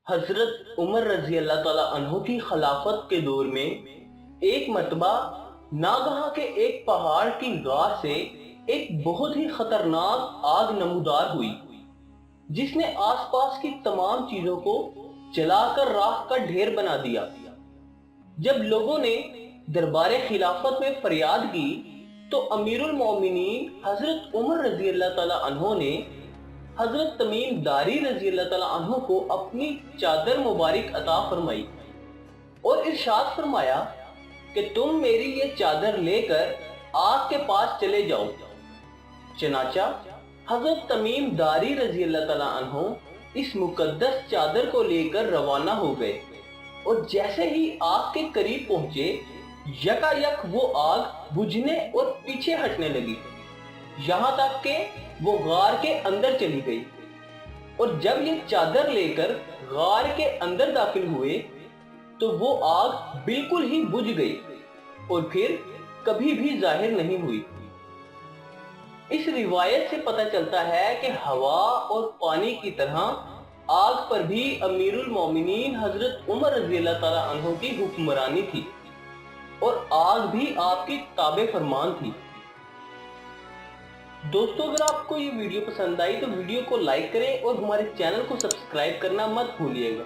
حضرت عمر رضی اللہ تعالیٰ عنہ کی خلافت کے دور میں ایک مرتبہ ناگہاں کے ایک پہاڑ کی غار سے ایک بہت ہی خطرناک آگ نمودار ہوئی، جس نے آس پاس کی تمام چیزوں کو جلا کر راکھ کا ڈھیر بنا دیا۔ جب لوگوں نے دربار خلافت میں فریاد کی تو امیر المومنین حضرت عمر رضی اللہ تعالیٰ عنہ نے حضرت تمیم داری رضی اللہ تعالیٰ عنہ کو اپنی چادر مبارک عطا فرمائی اور ارشاد فرمایا کہ تم میری یہ چادر لے کر آگ کے پاس چلے جاؤ۔ چنانچہ حضرت تمیم داری رضی اللہ تعالیٰ عنہ اس مقدس چادر کو لے کر روانہ ہو گئے، اور جیسے ہی آگ کے قریب پہنچے یکا یک وہ آگ بجھنے اور پیچھے ہٹنے لگی، یہاں تک کہ وہ غار کے اندر چلی گئی۔ اور جب یہ چادر لے کر غار کے اندر داخل ہوئے تو وہ آگ بالکل ہی بجھ گئی اور پھر کبھی بھی ظاہر نہیں ہوئی۔ اس روایت سے پتہ چلتا ہے کہ ہوا اور پانی کی طرح آگ پر بھی امیر المومنین حضرت عمر رضی اللہ تعالیٰ عنہ کی حکمرانی تھی، اور آگ بھی آپ کی تابع فرمان تھی۔ دوستو، اگر آپ کو یہ ویڈیو پسند آئی تو ویڈیو کو لائک کریں اور ہمارے چینل کو سبسکرائب کرنا مت بھولیے گا۔